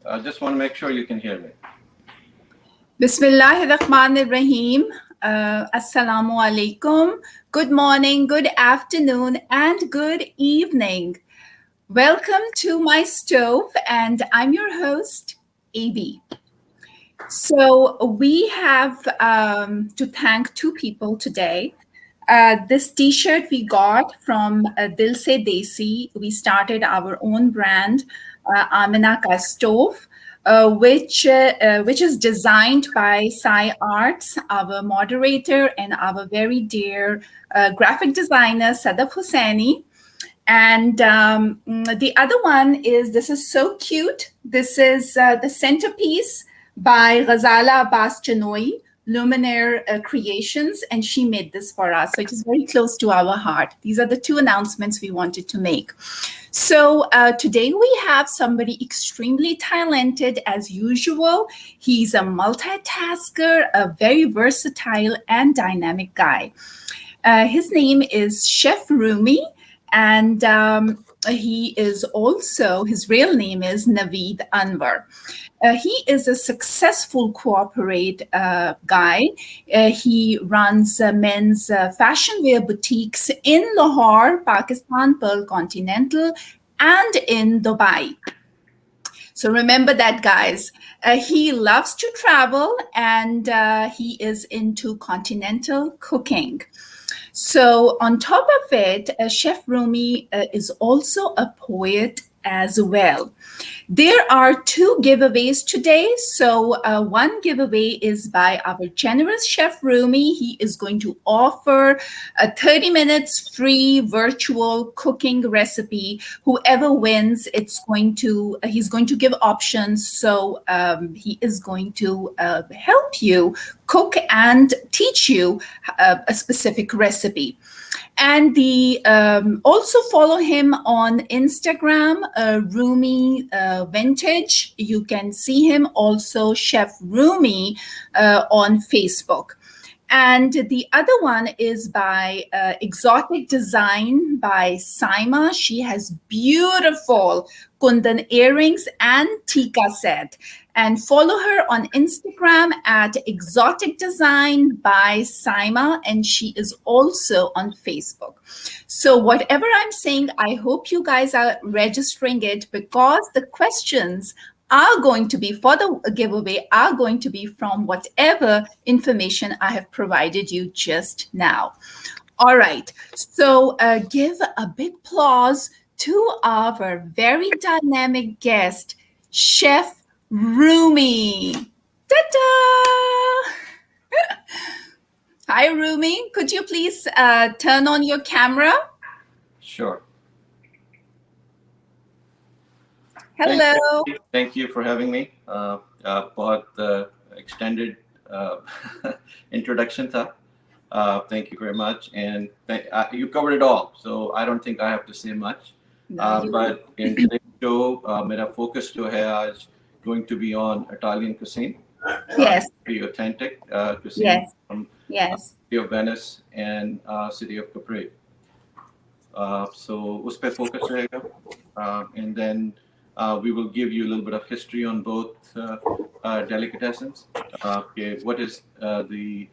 I just want to make sure you can hear me. Bismillahirrahmanirrahim. Assalamu alaikum. Good morning, good afternoon, and good evening. Welcome to my stove, and I'm your host, AB. So, we have to thank two people today. This t shirt we got from Dil Se Desi. We started our own brand, Amina Ka Stove. Which is designed by Sai Arts, our moderator and our very dear graphic designer Sadaf Hussaini. And the other one is this is so cute. This is the centerpiece by Ghazala Abbas Chanoy, Luminaire Creations, and she made this for us. So it is very close to our heart. These are the two announcements we wanted to make. So today we have somebody extremely talented as usual. He's a multitasker, a very versatile and dynamic guy. His name is Chef Roomi, and he is also, his real name is Naveed Anwar. He is a successful corporate guy. He runs men's fashion wear boutiques in Lahore, Pakistan, Pearl Continental, and in Dubai. So remember that, guys. He loves to travel, and he is into continental cooking. So, on top of it, Chef Roomi is also a poet as well. There are two giveaways today. So, one giveaway is by our generous Chef Roomi. He is going to offer a 30 minutes free virtual cooking recipe. Whoever wins, he's going to give options. So, he is going to help you cook and teach you a specific recipe. And also follow him on Instagram, Roomi Vintage. You can see him also, Chef Roomi, on Facebook. And the other one is by Exotic Design by Saima. She has beautiful kundan earrings and tika set. And follow her on Instagram at Exotic Design by Saima. And she is also on Facebook. So whatever I'm saying, I hope you guys are registering it, because the questions are going to be for the giveaway are going to be from whatever information I have provided you just now. All right. So give a big applause to our very dynamic guest, Chef Roomi. Ta-da! Hi, Roomi. Could you please turn on your camera? Sure. Hello. Thank you for having me. बहुत extended introduction tha. Thank you very much, and you covered it all. So I don't think I have to say much. But in today's show, मेरा focus जो है आज going to be on Italian cuisine. Yes. Pretty authentic cuisine from city of Venice and city of Capri. So उस पे focus रहेगा, and then we will give you a little bit of history on both delicatessens. What is the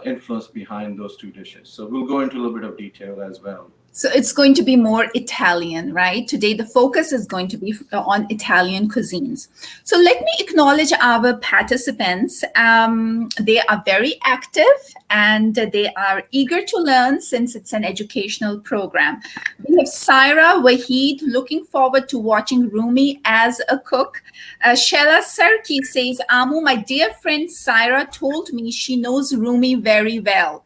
influence behind those two dishes? So we'll go into a little bit of detail as well. So it's going to be more Italian, right? Today, the focus is going to be on Italian cuisines. So let me acknowledge our participants. They are very active and they are eager to learn, since it's an educational program. We have Saira Wahid, looking forward to watching Roomi as a cook. Shela Sarki says, Amu, my dear friend Saira told me she knows Roomi very well.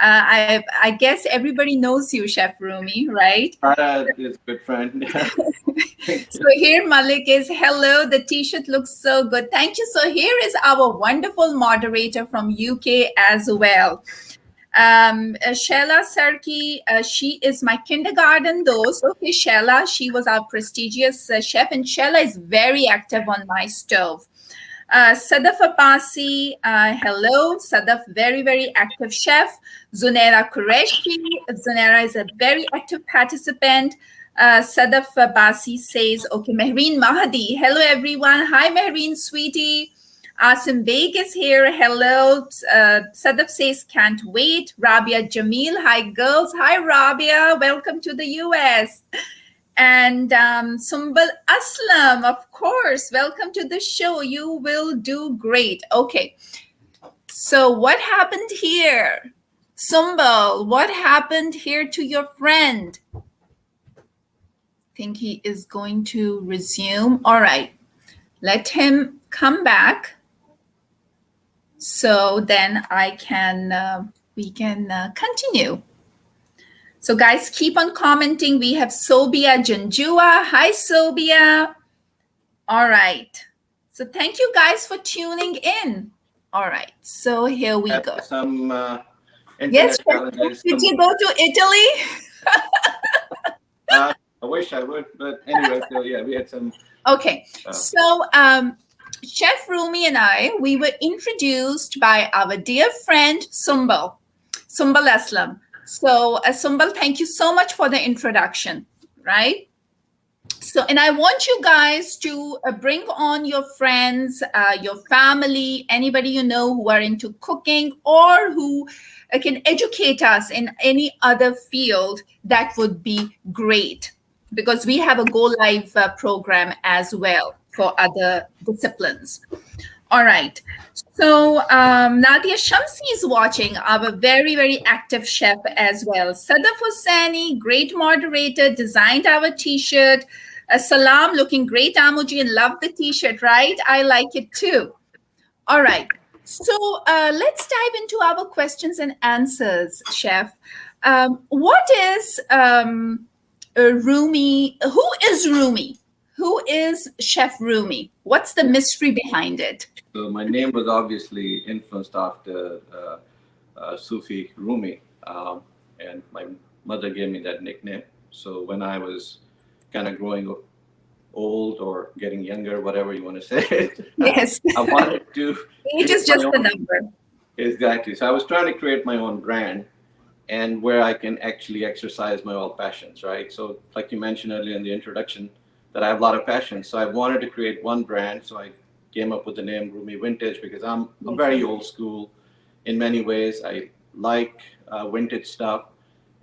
I guess everybody knows you, Chef Roomi, right? Is a good friend. So here Malik is, hello, the t-shirt looks so good. Thank you. So here is our wonderful moderator from UK as well. Shela Sarki, she is my kindergarten dost. Okay, Shela, she was our prestigious chef, and Shela is very active on my stove. Sadaf Apasi, hello. Sadaf, very, very active chef. Zunaira Qureshi. Zunaira is a very active participant. Sadaf Basi says, okay, Mehreen Mahdi. Hello, everyone. Hi, Mehreen, sweetie. Asim Beg is here. Hello. Sadaf says, can't wait. Rabia Jamil. Hi, girls. Hi, Rabia. Welcome to the US. And Sumbal Aslam, of course. Welcome to the show. You will do great. Okay. So, what happened here? Sumbal, what happened here to your friend? Think he is going to resume. All right. Let him come back. So then we can continue. So guys, keep on commenting. We have Sobia Janjua. Hi, Sobia. All right. So thank you guys for tuning in. All right. So here we go. Some yes. Did you go to Italy? I wish I would, but anyway, so yeah, we had some. Okay. So Chef Roomi and I, we were introduced by our dear friend Sumbal Aslam. So Sumbal, thank you so much for the introduction, right? So, and I want you guys to bring on your friends, your family, anybody you know who are into cooking or who can educate us in any other field. That would be great, because we have a Go Live program as well for other disciplines. All right. So Nadia Shamsi is watching, our very, very active chef as well. Sadaf Hosseini, great moderator, designed our t-shirt. Salam, looking great, Amuji, and love the t-shirt, right? I like it too. All right. So let's dive into our questions and answers, Chef. What is Roomi? Who is Roomi? Who is Chef Roomi? What's the mystery behind it? So my name was obviously influenced after Sufi Rumi, and my mother gave me that nickname. So when I was kind of growing old or getting younger, whatever you want to say, yes, I wanted to. Age is just a number. Exactly. So I was trying to create my own brand, and where I can actually exercise my all passions, right? So like you mentioned earlier in the introduction, that I have a lot of passions. So I wanted to create one brand. So I came up with the name Roomi Vintage, because I'm very old school in many ways. I like vintage stuff.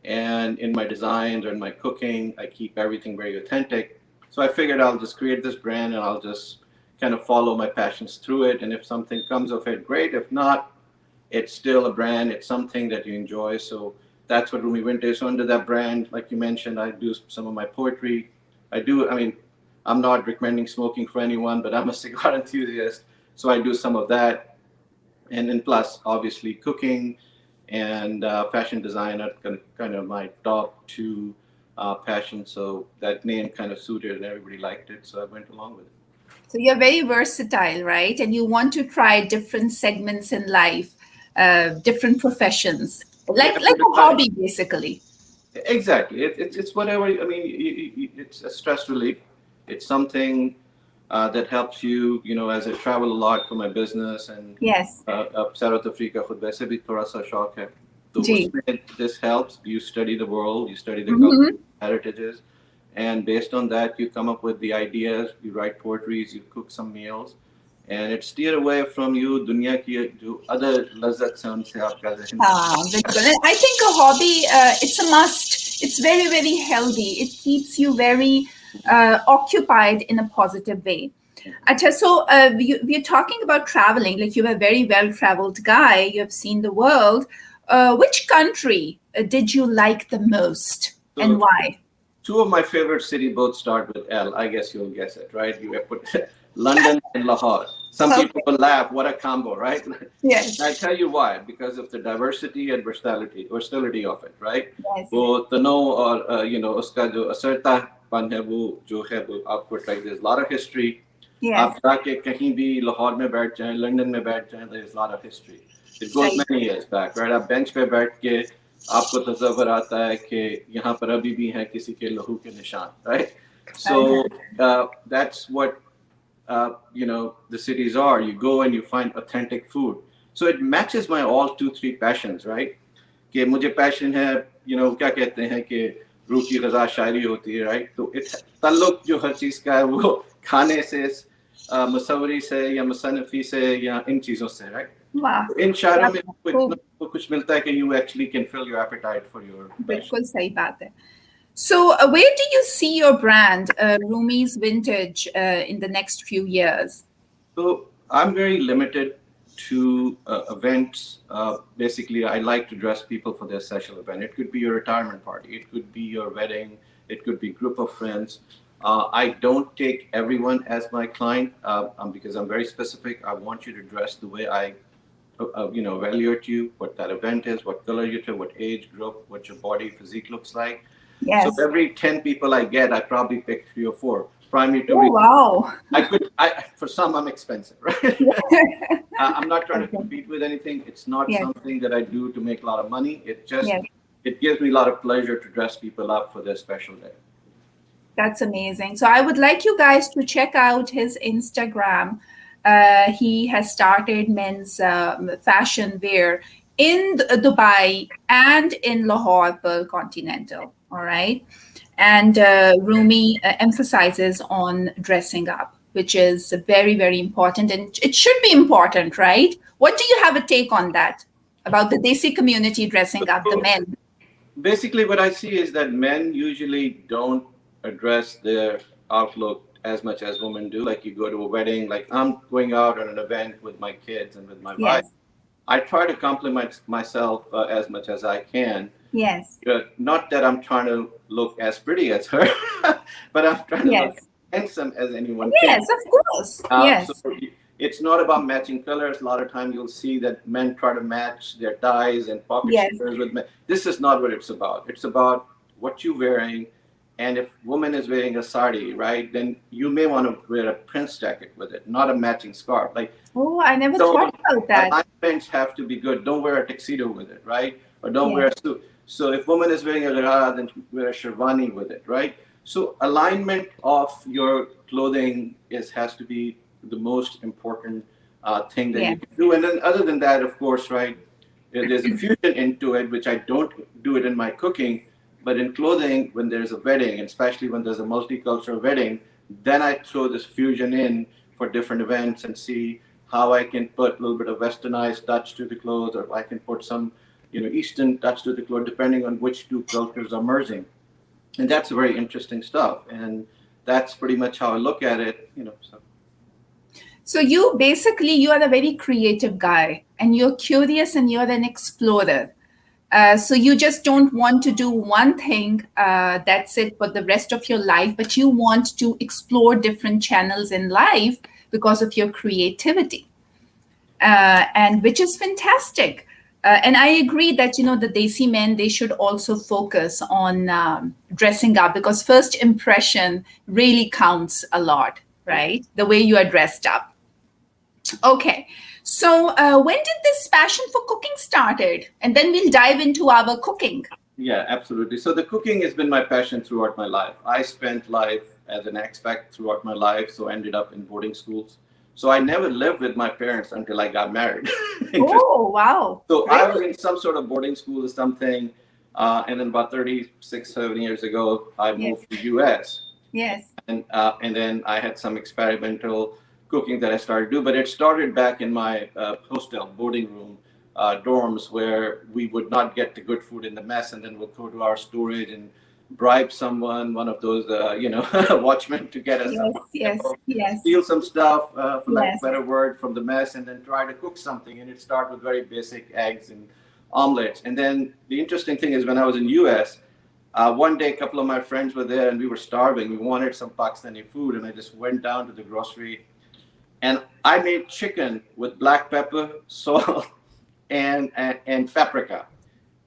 And in my designs or in my cooking, I keep everything very authentic. So I figured I'll just create this brand and I'll just kind of follow my passions through it. And if something comes of it, great. If not, it's still a brand. It's something that you enjoy. So that's what Roomi Vintage. So under that brand, like you mentioned, I do some of my poetry. I'm not recommending smoking for anyone, but I'm a cigar enthusiast. So I do some of that. And then plus, obviously, cooking and fashion design are kind of my top two passions. So that name kind of suited and everybody liked it. So I went along with it. So you're very versatile, right? And you want to try different segments in life, different professions, like a hobby, basically. Exactly. It's whatever. I mean, it's a stress relief. It's something that helps you. You know, as I travel a lot for my business, and yes, South Africa खुद वैसे भी थोड़ा सा शौक है. तो उसमें this helps. You study the world, you study the culture, heritages, and based on that, you come up with the ideas. You write poetries, you cook some meals, and it steer away from you दुनिया की जो other लज्जत से उनसे आपका ज़हन. I think a hobby, it's a must. It's very, very healthy. It keeps you very occupied in a positive way. Acha, so we're talking about traveling. Like, you're a very well-traveled guy. You have seen the world. Which country did you like the most, and why? Two of my favorite cities both start with L. I guess you'll guess it, right? You have put London and Lahore. Some people will laugh. What a combo, right? Yes. I tell you why. Because of the diversity and versatility of it, right? Yes. वो तनो और उसका जो असरतापन है वो जो है वो आपको like there's a lot of history. Yes. आप जाके कहीं भी लाहौर में बैठ जाएं, लंदन में बैठ जाएं, there's a lot of history. It goes many years back, right? आप बेंच पे बैठ के आपको तसव्वुर आता है कि यहाँ पर अभी भी हैं किसी के लहू के निशान, right? So that's what the cities are. You go and you find authentic food. So it matches my all 2-3 passions, right? कि मुझे passion है, क्या कहते हैं कि रूह की ग़ज़ा शायरी होती है, राइट? तो ताल्लुक जो हर चीज़ का है वो खाने से, मुसव्वरी से या मुसन्निफ़ी से या इन चीज़ों से, राइट? वाह, इन शायरों में खूब, कुछ मिलता है कि you actually can fill your appetite for your passion. बिल्कुल सही बात है. So, where do you see your brand, Rumi's Vintage, in the next few years? So I'm very limited to events. Basically, I like to dress people for their special event. It could be your retirement party. It could be your wedding. It could be group of friends. I don't take everyone as my client because I'm very specific. I want you to dress the way I, evaluate you, what that event is, what color you took, what age group, what your body physique looks like. So Yes. every 10 people I get, I probably pick 3 or 4. Primary to Oh, wow. for some, I'm expensive, right? I'm not trying to compete with anything. It's not Yes. something that I do to make a lot of money. Yes. It gives me a lot of pleasure to dress people up for their special day. That's amazing. So I would like you guys to check out his Instagram. He has started men's fashion wear in Dubai and in Lahore Pearl Continental. All right. And Rumi emphasizes on dressing up, which is very, very important. And it should be important, right? What do you have a take on that about the Desi community dressing up, the men? Basically, what I see is that men usually don't address their outlook as much as women do. Like you go to a wedding, like I'm going out on an event with my kids and with my wife. Yes. I try to compliment myself as much as I can. Yes. Not that I'm trying to look as pretty as her, but I'm trying to look as handsome as anyone can. Yes, of course. Yes. So it's not about matching colors. A lot of times you'll see that men try to match their ties and pocket squares with men. This is not what it's about. It's about what you're wearing. And if woman is wearing a sari, right, then you may want to wear a prince jacket with it, not a matching scarf. Like, oh, I never thought about that. Alignments have to be good. Don't wear a tuxedo with it, right? Or don't wear a suit. So if woman is wearing a ghara, then wear a sherwani with it, right? So alignment of your clothing has to be the most important thing that you can do. And then other than that, of course, right, there's a fusion into it, which I don't do it in my cooking. But in clothing, when there's a wedding, and especially when there's a multicultural wedding, then I throw this fusion in for different events and see how I can put a little bit of westernized touch to the clothes, or I can put some, Eastern touch to the clothes, depending on which two cultures are merging. And that's very interesting stuff. And that's pretty much how I look at it, So you are a very creative guy, and you're curious and you're an explorer. So you just don't want to do one thing, that's it for the rest of your life, but you want to explore different channels in life because of your creativity, and which is fantastic. And I agree that, the Desi men, they should also focus on dressing up, because first impression really counts a lot, right? The way you are dressed up. Okay. So when did this passion for cooking started? And then we'll dive into our cooking. Yeah, absolutely. So the cooking has been my passion throughout my life. I spent life as an expat throughout my life, so I ended up in boarding schools. So I never lived with my parents until I got married. Oh, wow. So I was in some sort of boarding school or something. And then about 36, 7 years ago, I moved to US. Yes. And then I had some experimental cooking that I started to do, but it started back in my hostel boarding room dorms, where we would not get the good food in the mess, and then we'll go to our storage and bribe someone, one of those watchmen, to get us steal some stuff, for lack of a better word, from the mess, and then try to cook something. And it started with very basic eggs and omelets. And then the interesting thing is, when I was in US, one day a couple of my friends were there and we were starving. We wanted some Pakistani food, and I just went down to the grocery and I made chicken with black pepper, salt, and paprika.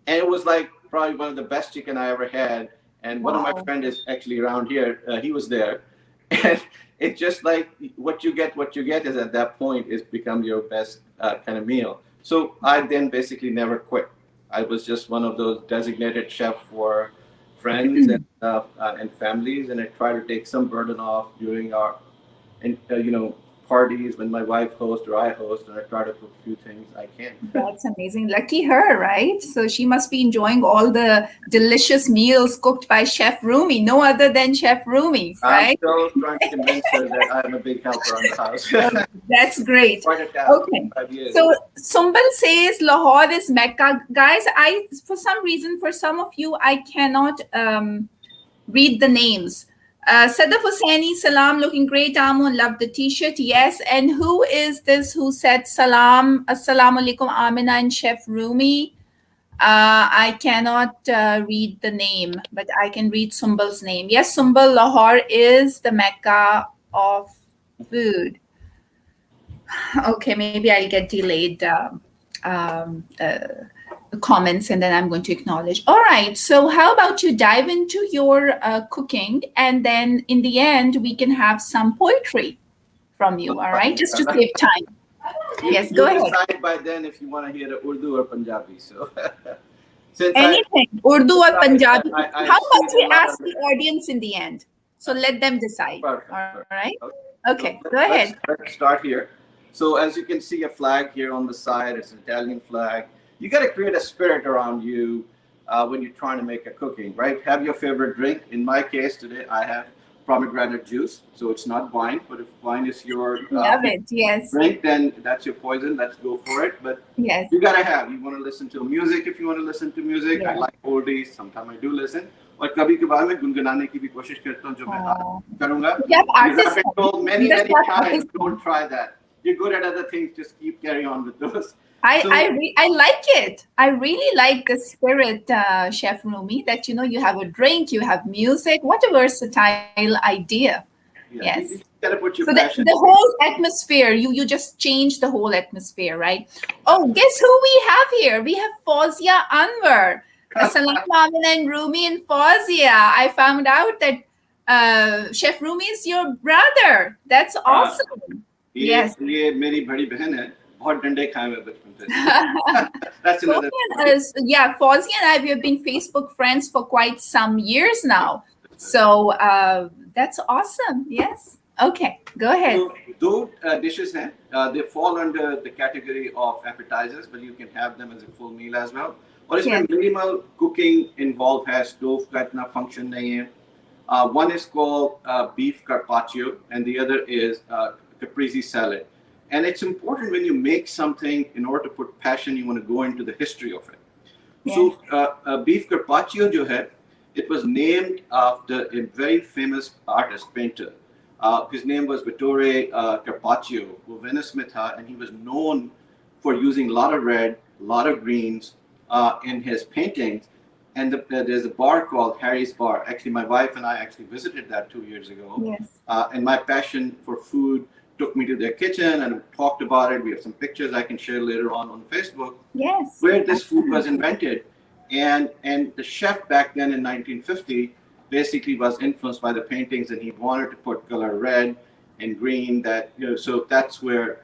And it was like probably one of the best chicken I ever had. And one of my friends is actually around here. He was there. And it's just like what you get is, at that point, is become your best kind of meal. So I then basically never quit. I was just one of those designated chef for friends and families. And I try to take some burden off during our, parties, when my wife hosts or I host, and I try to cook a few things I can. That's amazing. Lucky her, right? So she must be enjoying all the delicious meals cooked by Chef Roomi, no other than Chef Roomi, I'm right? still trying to convince her that I'm a big helper on the house. Okay, that's great. Quite a task. Okay. 5 years. So Sumbal says Lahore is Mecca. Guys, for some reason, for some of you, I cannot read the names. Sadaf Hosseini, salam, looking great. Amun, love the t-shirt. Yes. And who is this who said salam, assalamu alaikum, Amina and Chef Roomi? I cannot read the name, but I can read Sumbal's name. Yes, Sumbal, Lahore is the Mecca of food. Okay, maybe I'll get delayed comments and then I'm going to acknowledge. All right, so how about you dive into your cooking and then in the end we can have some poetry from you, all right, just to save time. Yes, go ahead. Decide by then if you want to hear the Urdu or Punjabi. So since anything, Urdu or Punjabi. I how about we ask the audience in the end? So let them decide. Perfect, all right. Okay, so go ahead. Let's start here. So as you can see a flag here on the side, it's an Italian flag. You got to create a spirit around you when you're trying to make a cooking, right? Have your favorite drink. In my case today, I have pomegranate juice. So it's not wine, but if wine is your love it, yes, drink, then that's your poison. Let's go for it. But yes, you got to have, you want to listen to music if you want to listen to music. Yeah. I like oldies. Sometimes I do listen. और कभी कभार मैं गुनगुनाने की भी कोशिश करता हूँ जो मैं करूँगा. Because I've been told many times, don't try that. You're good at other things. Just keep carry on with those. I like it. I really like the spirit, Chef Roomi, that you have a drink, you have music. What a versatile idea. Yeah, yes. You gotta put your so passion. The whole atmosphere, you just change the whole atmosphere, right? Oh, guess who we have here? We have Fawzia Anwar. Assalamu alaikum and Roomi and Fawzia. I found out that Chef Roomi is your brother. That's awesome. Yes. ये मेरी बड़ी बहन है. बहुत डंडे खाए हुए बचपन से. That's another. Yeah, Fawzia and I, we have been Facebook friends for quite some years now. So that's awesome. Yes. Okay, go ahead. So, those dishes they fall under the category of appetizers, but you can have them as a full meal as well. और इसमें minimal cooking involved है. Stove का इतना function नहीं है. One is called beef carpaccio, and the other is caprese salad. And it's important when you make something, in order to put passion, you want to go into the history of it. Yeah. So beef carpaccio जो है, it was named after a very famous artist, painter. His name was Vittore Carpaccio, who Venice में था, and he was known for using a lot of red, a lot of greens in his paintings. And there's a bar called Harry's Bar. Actually, my wife and I actually visited that 2 years ago. Yes. And my passion for food took me to their kitchen and talked about it. We have some pictures I can share later on Facebook. Yes. Where this food was invented. And the chef back then in 1950 basically was influenced by the paintings, and he wanted to put color red and green. So that's where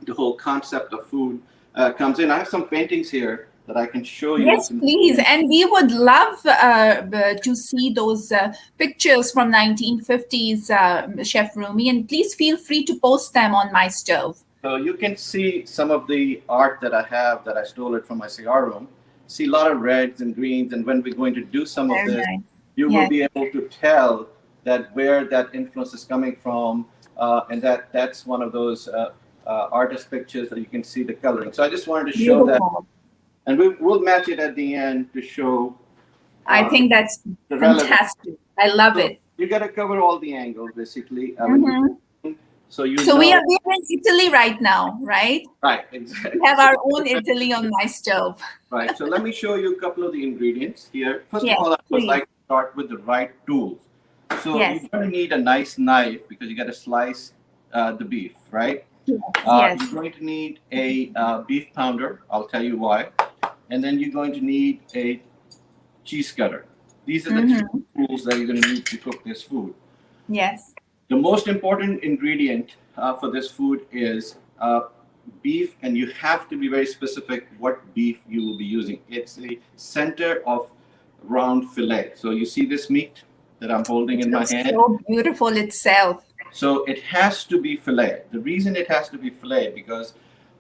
the whole concept of food comes in. I have some paintings here that I can show you. Yes, please. And we would love to see those pictures from 1950s, Chef Roomi. And please feel free to post them on my stove. So you can see some of the art that I have that I stole it from my cigar room. See a lot of reds and greens. And when we're going to do some of this, you will be able to tell that where that influence is coming from. And that's one of those artist pictures that you can see the coloring. So I just wanted to show that. And we'll match it at the end to show. I think that's fantastic. I love it. You got to cover all the angles, basically. So we are in Italy right now, right? Right, exactly. We have our own Italy on my stove. Right. So let me show you a couple of the ingredients here. First of all, I would like to start with the right tools. So you're going to need a nice knife because you got to slice the beef, right? You're going to need a beef pounder. I'll tell you why. And then you're going to need a cheese cutter. These are the two tools that you're going to need to cook this food. Yes. The most important ingredient for this food is beef, and you have to be very specific what beef you will be using. It's the center of round fillet. So you see this meat that I'm holding in my hand? So beautiful itself. So it has to be filet. The reason it has to be filet because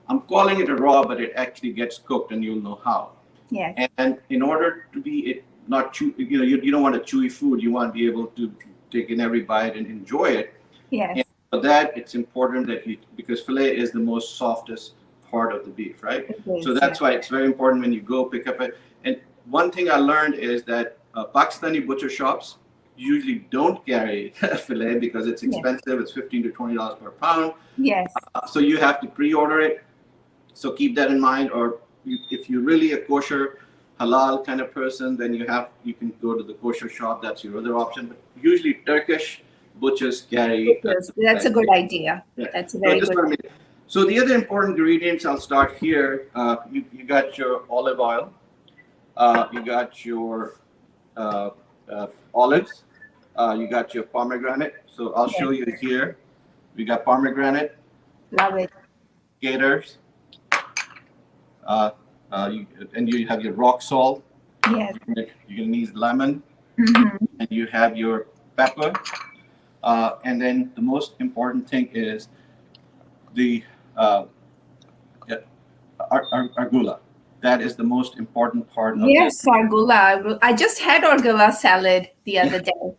I'm calling it a raw, but it actually gets cooked, and you'll know how. Yes. And in order to be it not chew, you don't want a chewy food. You want to be able to take in every bite and enjoy it. Yes. And for that, it's important that because filet is the most softest part of the beef, right? So that's why it's very important when you go pick up it. And one thing I learned is that Pakistani butcher shops usually don't carry filet because it's expensive. It's $15 to $20 per pound. Yes. So you have to pre-order it. So keep that in mind. Or if you're really a kosher, halal kind of person, then you can go to the kosher shop. That's your other option. But usually Turkish butchers carry. That's a good idea. Yeah. That's a very good idea. So the other important ingredients, I'll start here. You got your olive oil. You got your olives. You got your pomegranate. So I'll show you here. We got pomegranate. Love it. Gators. And you have your rock salt. Yes. You're gonna need lemon. Mm-hmm. And you have your pepper. And then the most important thing is the arugula. That is the most important part of it. Yes, arugula. I just had arugula salad the other day.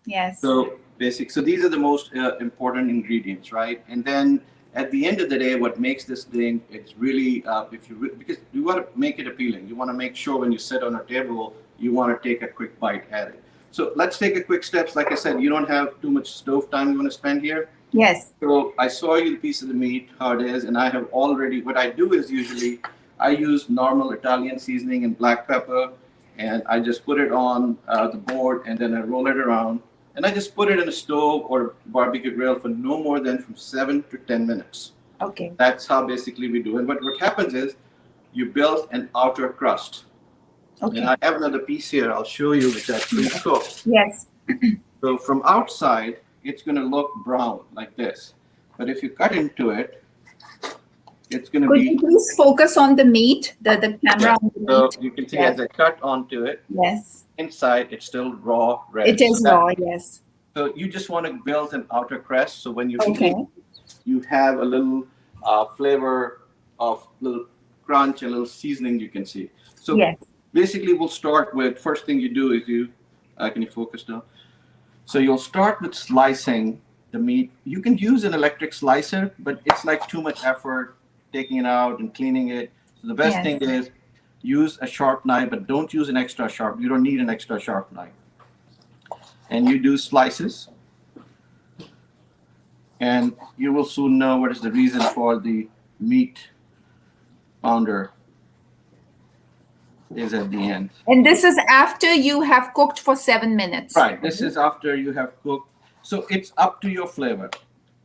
Yes. So these are the most important ingredients, right? And then at the end of the day, what makes this thing, it's really because you want to make it appealing. You want to make sure when you sit on a table, you want to take a quick bite at it. So let's take a quick steps. Like I said, you don't have too much stove time you want to spend here. Yes. So I saw you the piece of the meat, how it is, and I have already, what I do is usually I use normal Italian seasoning and black pepper, and I just put it on the board, and then I roll it around, and I just put it in a stove or barbecue grill for no more than from 7 to 10 minutes. Okay. That's how basically we do it. But what happens is you build an outer crust. Okay. And I have another piece here I'll show you, which I pre-cooked. Yes. So from outside, it's going to look brown like this. But if you cut into it, it's going to be... Could you please focus on the meat, the camera on the meat? So you can see as I cut onto it, yes, inside it's still raw red. It is raw, yes. So you just want to build an outer crust. So when you eat, you have a little flavor of little crunch, a little seasoning you can see. So basically we'll start with, first thing you do is can you focus now? So you'll start with slicing the meat. You can use an electric slicer, but it's like too much effort taking it out and cleaning it. So the best thing is use a sharp knife, but don't use an extra sharp. You don't need an extra sharp knife. And you do slices. And you will soon know what is the reason for the meat pounder is at the end. And this is after you have cooked for 7 minutes. Right. This is after you have cooked. So it's up to your flavor.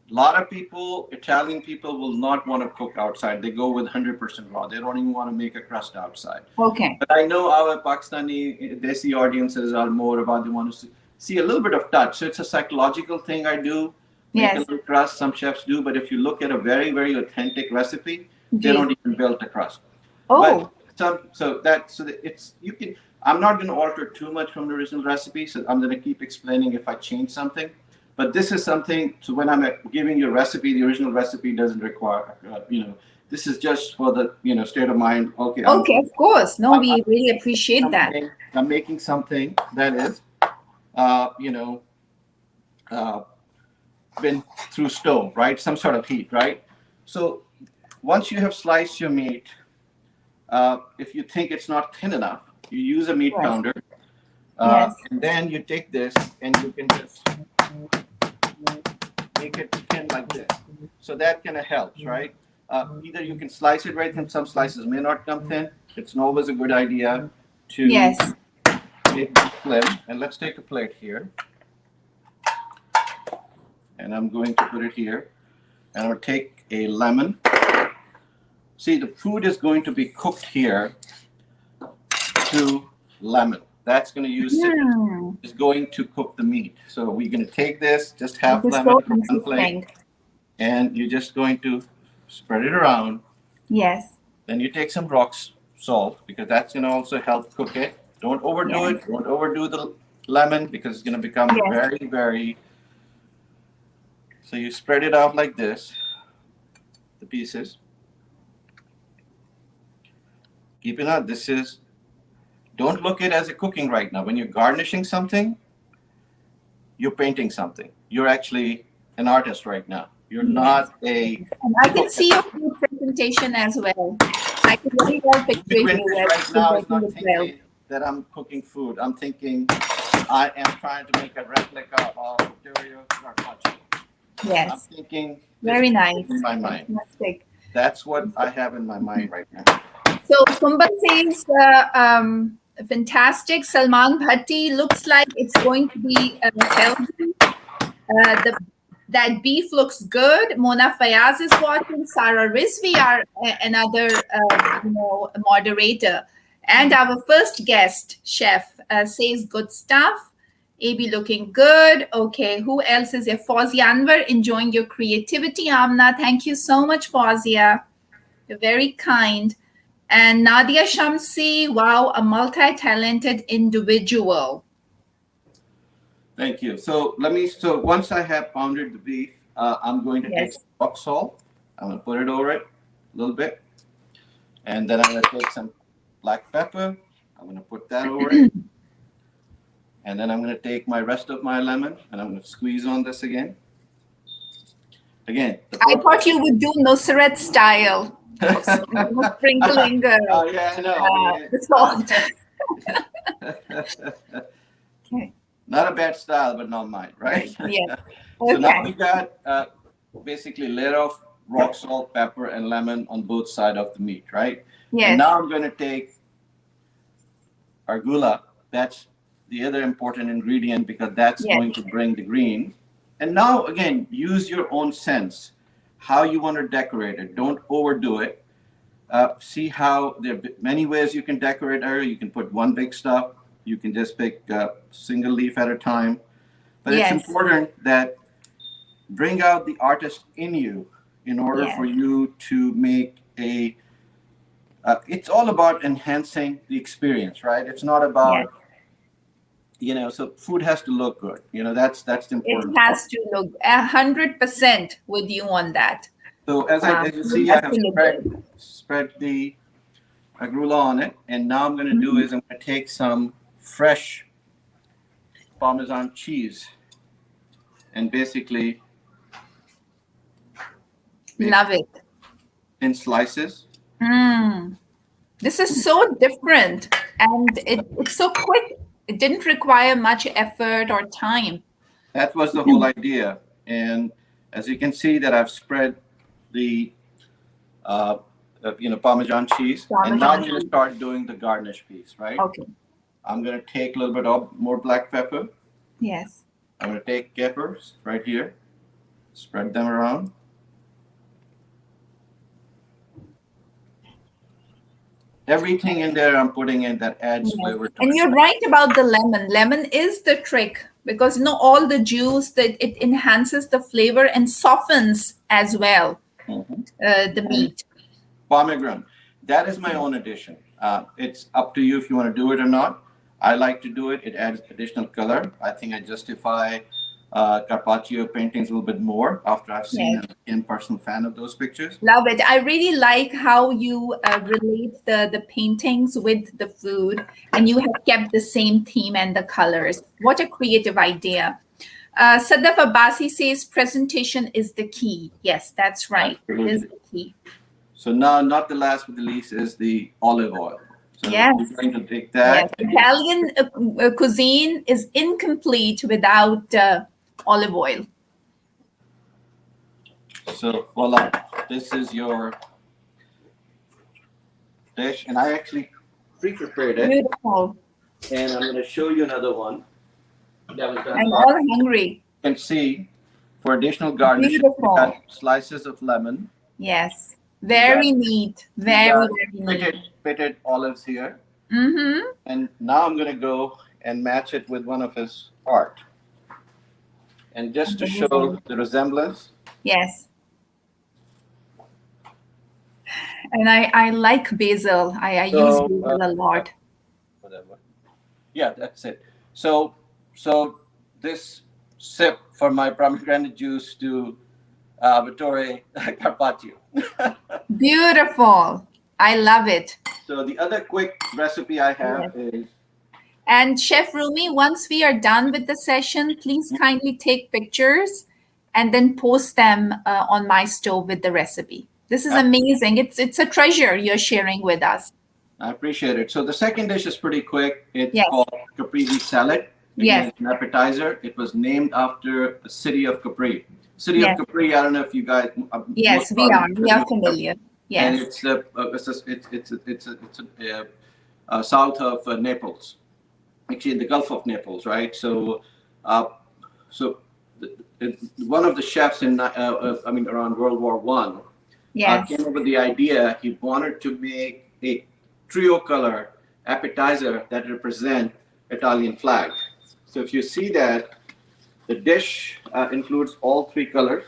A lot of people, Italian people, will not want to cook outside. They go with 100% raw. They don't even want to make a crust outside. Okay. But I know our Pakistani Desi audiences are more about, they want to see a little bit of touch. So it's a psychological thing I do. Make a little crust. Some chefs do. But if you look at a very, very authentic recipe, they don't even build the crust. Oh. But I'm not going to alter too much from the original recipe. So I'm going to keep explaining if I change something. But this is something, so when I'm giving you a recipe, the original recipe doesn't require, this is just for the, state of mind. Okay. Okay, of course. No, we really appreciate that. I'm making something that is, been through stove, right? Some sort of heat, right? So once you have sliced your meat, if you think it's not thin enough, you use a meat pounder. And then you take this and you can just make it thin like this. So that kind of helps, right? Either you can slice it right, and some slices may not come thin. It's always a good idea to make it thin. And let's take a plate here. And I'm going to put it here. And I'm going to take a lemon. See, the food is going to be cooked here to lemon. That's going to use is going to cook the meat. So we're going to take this, just half lemon from one plate, and you're just going to spread it around. Yes. Then you take some rock salt, because that's going to also help cook it. Don't overdo it. Don't overdo the lemon, because it's going to become very, very So you spread it out like this, the pieces. Keep in mind, don't look at it as a cooking right now. When you're garnishing something, you're painting something. You're actually an artist right now. You're Yes. not a And I can cook. see your food presentation as well. I can very well picture you Ubiquitous as right now is presenting not it well. thinking that I'm cooking food. I'm thinking I am trying to make a replica of Vittorio Carpaccio. I'm Yes. thinking Very this nice. in my mind. Fantastic. That's what I have in my mind right now. So Kumbal says, fantastic. Salman Bhatti looks like it's going to be healthy. That beef looks good. Mona Fayaz is watching. Sarah Rizvi, our another moderator, and our first guest chef says good stuff. AB looking good. Okay, who else is here? Fawzia Anwar enjoying your creativity. Amna, thank you so much, Fawzia. You're very kind. And Nadia Shamsi, wow, a multi-talented individual. Thank you. So once I have pounded the beef, I'm going to take Yes. some rock salt. I'm going to put it over it a little bit. And then I'm going to take some black pepper. I'm going to put that over it. And then I'm going to take my rest of my lemon and I'm going to squeeze on this again. Again, I thought you would do Nusrat style. Sprinkling yeah, I know. the salt. Okay. Not a bad style, but not mine, right? Yes. So now Okay. we got basically a layer of rock salt, pepper, and lemon on both sides of the meat, right? And Yes. now I'm going to take arugula. That's the other important ingredient because that's Yes. going to bring the green. And now, again, use your own sense how you want to decorate it. Don't overdo it. See how there are many ways you can decorate it. You can put one big stuff. You can just pick a single leaf at a time. But Yes. it's important that bring out the artist in you in order Yes. for you to make it's all about enhancing the experience, right? It's not about, so food has to look good. That's the It important has part. to look 100% with you on that. So as you see, It I has have to look good. spread the agrula on it. And now I'm going to do is I'm going to take some fresh Parmesan cheese and basically Love it. in slices. This is so different and it's so quick. It didn't require much effort or time. That was the whole idea. And as you can see that I've spread the Parmesan cheese. And now I'm going to start doing the garnish piece, right? Okay. I'm going to take a little bit of more black pepper. Yes. I'm going to take capers right here, spread them around. Everything in there I'm putting in that adds flavor to And it. you're right about the lemon. Lemon is the trick because all the juice that it enhances the flavor and softens as well the meat. Pomegranate. That is my own addition. It's up to you if you want to do it or not. I like to do it. It adds additional color. I think I justify Carpaccio paintings a little bit more after I've seen and became a personal fan of those pictures. Love it. I really like how you relate the paintings with the food and you have kept the same theme and the colors. What a creative idea. Sadaf Abbasi says presentation is the key. Yes, that's right. Absolutely. It is the key. So now, not the last but the least is the olive oil. So yes. we're going to take that. Yes. Italian cuisine is incomplete without olive oil. So voila, this is your dish. And I actually pre-prepared it. Beautiful. And I'm going to show you another one. That was done. I'm all hungry. You can see for additional garnish, we got slices of lemon. Yes. Very neat. Very neat. Pitted olives here. Mm-hmm. And now I'm going to go and match it with one of his art. And just to show the resemblance. Yes. And I like basil. I use basil a lot. Whatever. Yeah, that's it. So this sip for my pomegranate juice to Vittore Carpaccio. Beautiful. I love it. So the other quick recipe I Yes. have is And Chef Rumi, once we are done with the session, please kindly take pictures and then post them on my stove with the recipe. This is amazing. It's a treasure you're sharing with us. I appreciate it. So the second dish is pretty quick. It's Yes. called caprese salad. Again, Yes. it's an appetizer. It was named after the city of Capri. City of Yes. Capri. I don't know if you guys. Yes, most we are. probably We are familiar. familiar. And Yes. it's south of Naples, actually in the Gulf of Naples, right? So, so one of the chefs in around World War One Yes. came up with the idea. He wanted to make a trio color appetizer that represent Italian flag. So if you see that, the dish includes all three colors.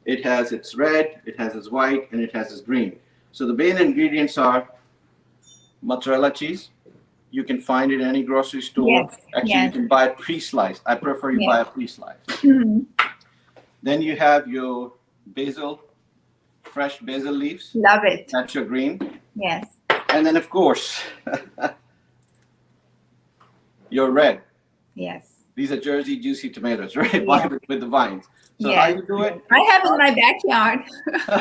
It has its red, it has its white, and it has its green. So the main ingredients are mozzarella cheese. You can find it in any grocery store. Yes. Actually, you Yes. can buy it pre-sliced. I prefer you buy Yes. a pre-sliced. Mhm. Then you have your basil, fresh basil leaves. Love it. That's your green. Yes. And then, of course, your red. Yes. These are Jersey juicy tomatoes, right? Yeah. With the vines. So Yes. how you do it? I have in my backyard.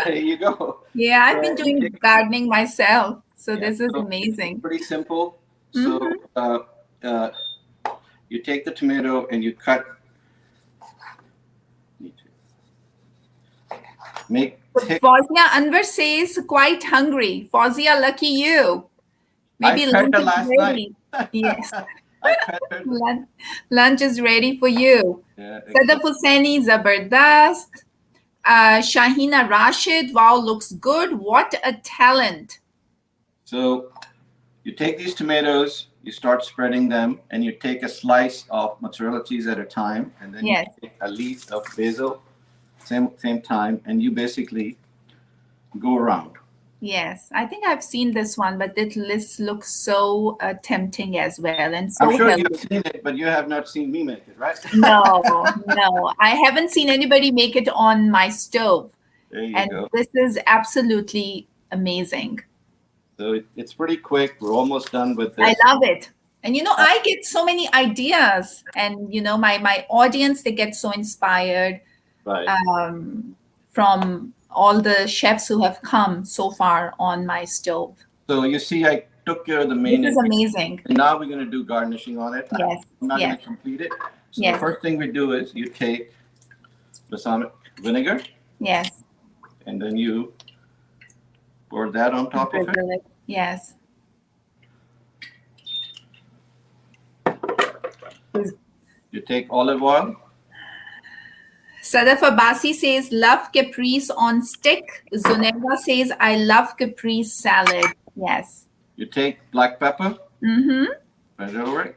There you go. Yeah, I've been So doing gardening myself. So yeah, this is so amazing. pretty simple. So Mhm. you take the tomato and you cut. Make thick. Fozia Anwar says quite hungry. Fozia, lucky you. Maybe I fed lunch her is last night. ready. Yes. I fed her. Lunch is ready for you. Yeah, Sadaf Hussaini, Zabardast. Shahina Rashid, wow, looks good. What a talent. So you take these tomatoes, you start spreading them, and you take a slice of mozzarella cheese at a time, and then Yes. you take a leaf of basil, same time, and you basically go around. Yes, I think I've seen this one, but this looks so tempting as well and I'm so sure healthy. you've seen it, but you have not seen me make it, right? No, I haven't seen anybody make it on my stove. There you And go. this is absolutely amazing. So it's pretty quick. We're almost done with I this. love it. And I get so many ideas, and my audience, they get so inspired Right. from all the chefs who have come so far on my stove. So you see, I took care of the main This is ingredient. amazing. And now we're going to do garnishing on it. Yes. I'm not going Yes. to complete it. So Yes. the first thing we do is you take balsamic vinegar, Yes. and then you pour that on top of it. Yes. You take olive oil. Sadaf Abbasi says, love caprese on stick. Zuneva says, I love caprese salad. Yes. You take black pepper. Mm-hmm. Spread it over it.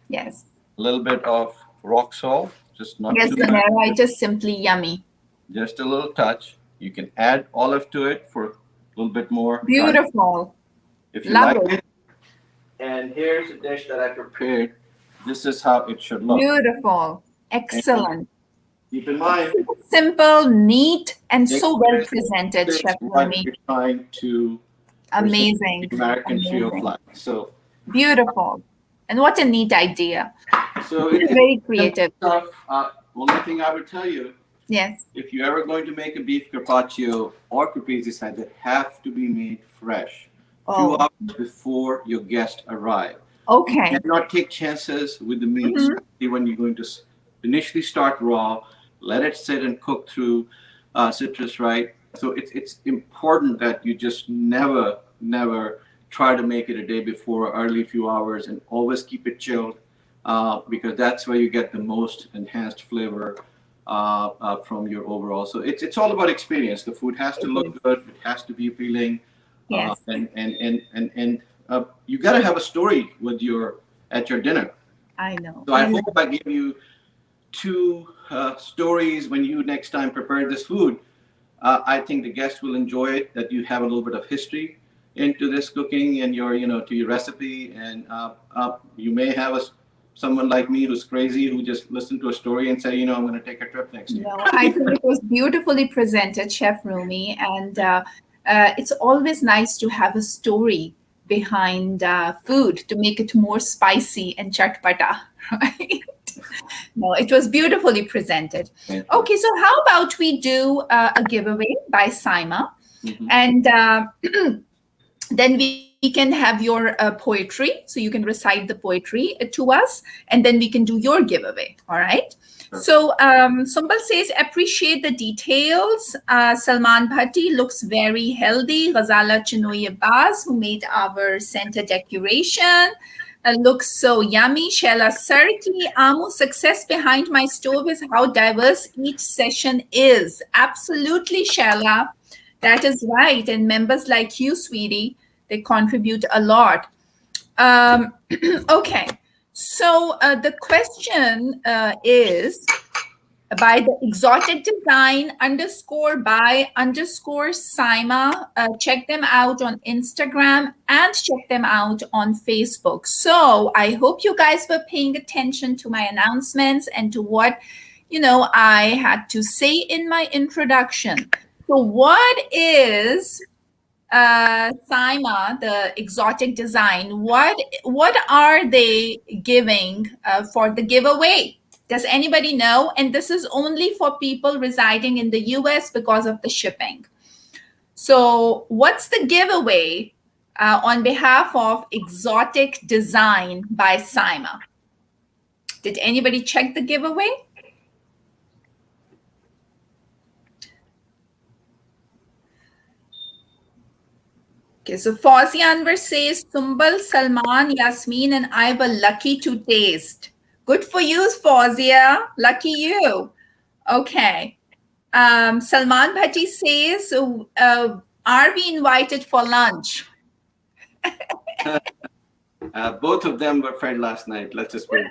Yes. A little bit of rock salt, just not Yes, too much. Zuneva, it's just simply yummy. Just a little touch. You can add olive to it for a little bit more. Beautiful. If you Love like it. And here's a dish that I prepared. This is how it should look. Beautiful. Excellent. Keep in mind, Simple, neat, and This so well is- presented, this is Chef what Rumi. we're trying to Amazing. present the American trio Amazing. flag. So, Beautiful. And what a neat idea. so It's very creative. Stuff. Only thing I would tell you, Yes. if you're ever going to make a beef carpaccio or caprese salad, they have to be made fresh. A few Oh, hours before your guest arrive. okay. You cannot take chances with the meats, Mhm. especially when you're going to initially start raw, let it sit and cook through citrus, right? So it's important that you just never try to make it a day before, early few hours, and always keep it chilled because that's where you get the most enhanced flavor from your overall. So it's all about experience. The food has to look good. It has to be appealing. Yes. And you got to have a story with at your dinner. I know. So I hope I give you two stories when you next time prepare this food. I think the guests will enjoy it. That you have a little bit of history into this cooking and to your recipe, and you may have someone like me who's crazy, who just listened to a story and said, I'm going to take a trip next year. No, I think it was beautifully presented, Chef Roomi, and it's always nice to have a story behind food to make it more spicy and chatpata, right? No, it was beautifully presented. Okay, so how about we do a giveaway by Saima, and then we can have your poetry, so you can recite the poetry to us, and then we can do your giveaway. All right. So Sumbal says, appreciate the details. Salman Bhatti looks very healthy. Ghazala Chinoy Abbas, who made our center decoration, looks so yummy. Shela Sarki, Amu, success behind my stove is how diverse each session is. Absolutely, Shela. That is right. And members like you, sweetie, they contribute a lot. Okay. So the question is by the exotic design _by_ Saima. Check them out on Instagram and check them out on Facebook. So I hope you guys were paying attention to my announcements and to what, I had to say in my introduction. So what is Saima, the exotic design? What are they giving for the giveaway? Does anybody know? And this is only for people residing in the US because of the shipping. So what's the giveaway on behalf of Exotic Design by Saima? Did anybody check the giveaway? Okay, so Fauzi Anwar says, Sumbal, Salman, Yasmin, and I were lucky to taste. Good for you, Fauzia. Lucky you. Okay. Salman Bhatti says, are we invited for lunch? Both of them were fed last night. Let's just wait.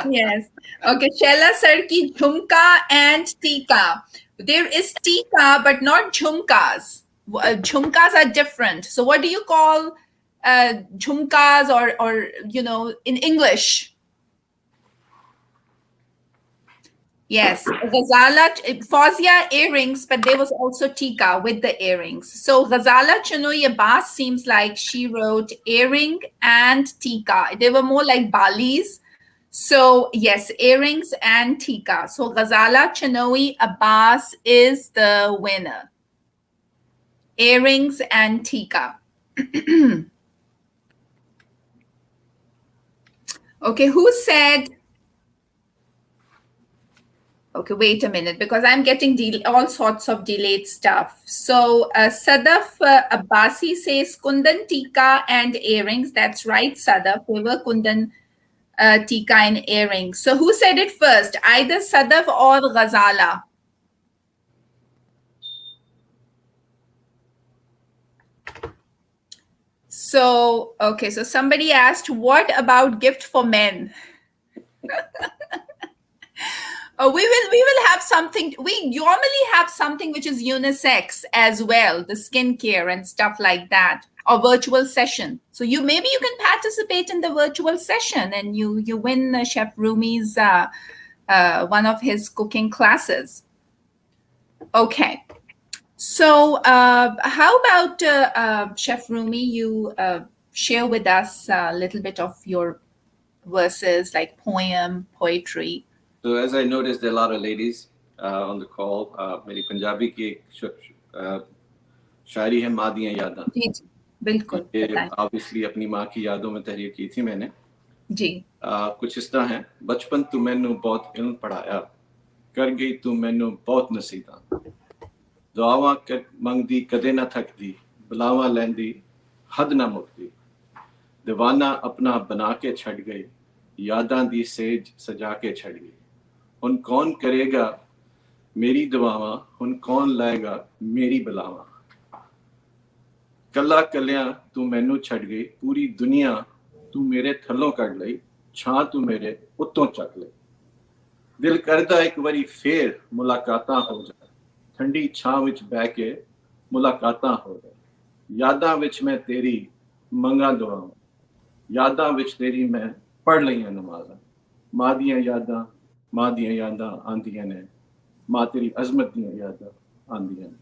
Yes. Okay. Shela Sarki, Jhumka and Tika. There is Tika, but not Jhumkas. Jhumkas are different. So what do you call jhumkas or in English? Yes, Ghazala, Fauzia earrings, but there was also Tika with the earrings. So Ghazala Chanoy Abbas seems like she wrote earring and Tika. They were more like balis. So yes, earrings and Tika. So Ghazala Chanoy Abbas is the winner. Earrings and Tika. Okay, who said? Okay, wait a minute, because I'm getting all sorts of delayed stuff. So Sadaf Abbasi says Kundan Tika and earrings. That's right, Sadaf. They were Kundan Tika and earrings. So who said it first? Either Sadaf or Ghazala? So, okay, so somebody asked, what about gift for men? We will have something. We normally have something which is unisex as well, the skincare and stuff like that, or virtual session. So maybe you can participate in the virtual session and you win Chef Roomi's one of his cooking classes. Okay. So how about Chef Roomi, you share with us a little bit of your verses, like poem, poetry. So as I noticed, there are a lot of ladies on the call. मेरी पंजाबी की शायरी है माँ दियाँ यादां. जी जी बिल्कुल. Obviously अपनी माँ की यादों में तहरीर की थी मैंने. जी. कुछ इस तरह है. बचपन तू मैनू बहुत इल्म पढ़ाया, कर गई तू मैनू बहुत नसीहतां. दुआवां मंगदी कदे ना थकदी, बुलावां लैंदी हद ना मुकदी. दीवाना अपना बना के छड़ गई, यादां दी सेज सजा के छड़ गई. हुन कौन करेगा मेरी दुआवां, हुन कौन लाएगा मेरी बलावां. कला कलियां तू मैनू छड़ गई, पूरी दुनिया तू मेरे थल्लों कढ लई, छां तू मेरे उत्तों चक लई. दिल करदा एक वारी फेर मुलाकातां हो जाए, ठंडी छां विच बह के मुलाकातां हो जाए. यादां विच मैं तेरी मंगा दुआवां, यादां विच तेरी मैं पढ़ लईयां नमाज़ां मां दियां यादां आंदियां ने मां तेरी अज़मत दियां यादां आंदियां ने.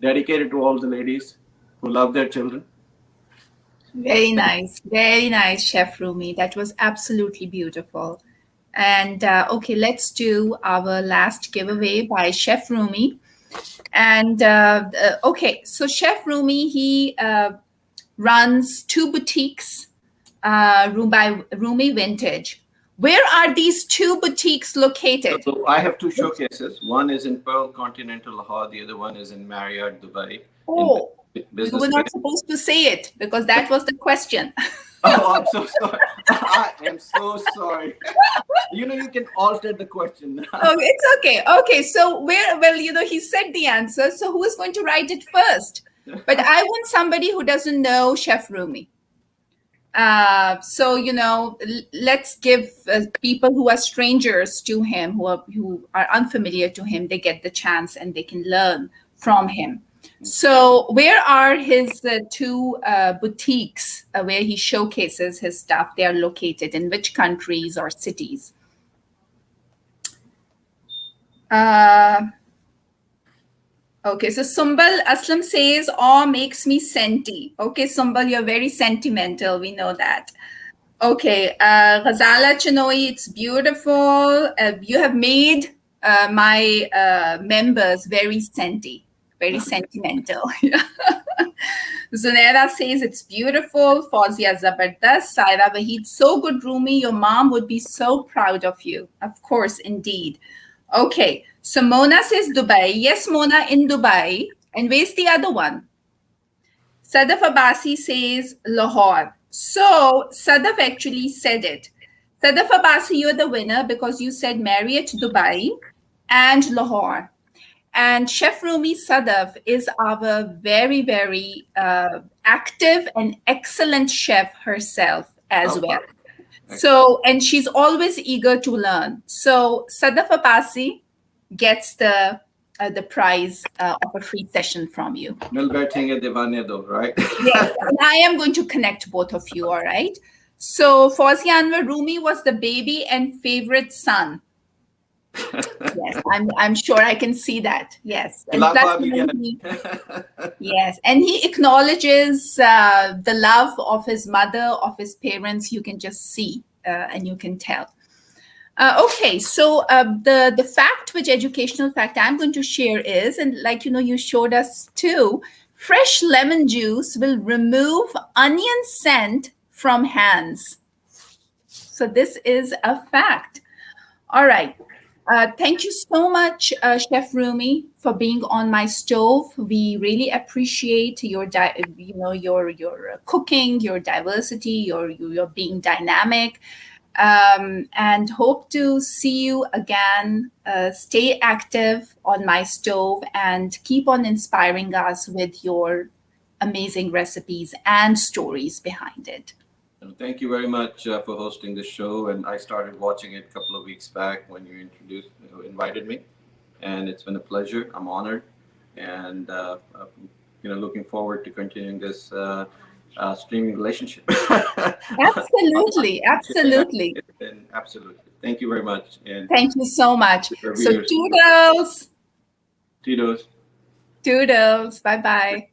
Dedicated to all the ladies who love their children. Very nice, Chef Rumi. That was absolutely beautiful. And okay, let's do our last giveaway by Chef Rumi. And okay, so Chef Rumi, he runs two boutiques, Rumi Vintage. Where are these two boutiques located? So I have two showcases. One is in Pearl Continental Lahore. The other one is in Marriott Dubai. Oh, you were not supposed to say it because that was the question. Oh, I'm so sorry. I am so sorry. You can alter the question now. Oh, it's okay. Okay, so well, he said the answer. So who is going to write it first? But I want somebody who doesn't know Chef Rumi. So let's give people who are strangers to him, who are unfamiliar to him, they get the chance and they can learn from him. So where are his two boutiques where he showcases his stuff? They are located in which countries or cities? Okay, so Sumbal Aslam says, "Awe makes me senti." Okay, Sumbal, you're very sentimental. We know that. Okay, Ghazala Chinoy, it's beautiful. You have made my members very very sentimental. Zunaira says it's beautiful. Fawzia Zabardast. Saira Wahid, so good, Rumi. Your mom would be so proud of you. Of course, indeed. Okay, so Mona says Dubai. Yes, Mona, in Dubai. And where's the other one? Sadaf Abbasi says Lahore. So Sadaf actually said it. Sadaf Abbasi, you're the winner because you said Marriott Dubai and Lahore. And Chef Rumi Sadaf is our very, very active and excellent chef herself as well. So, and she's always eager to learn. So Sadaf Abbasi gets the prize of a free session from you. Right? Yes, and I am going to connect both of you, all right? So Fawzia Anwar, Rumi was the baby and favorite son. Yes, I'm sure I can see that. Yes. And yes, and he acknowledges the love of his mother, of his parents. You can just see and you can tell. Okay, so the fact, which educational fact I'm going to share is, and like you showed us too, fresh lemon juice will remove onion scent from hands. So this is a fact. All right. Thank you so much, Chef Rumi, for being on my stove. We really appreciate your cooking, your diversity, your being dynamic. And hope to see you again. Stay active on my stove and keep on inspiring us with your amazing recipes and stories behind it. Thank you very much for hosting the show. And I started watching it a couple of weeks back when you invited me, and it's been a pleasure. I'm honored, and looking forward to continuing this streaming relationship. Absolutely. Absolutely. Thank you very much. And thank you so much. So toodles. Toodles. Toodles. Bye-bye.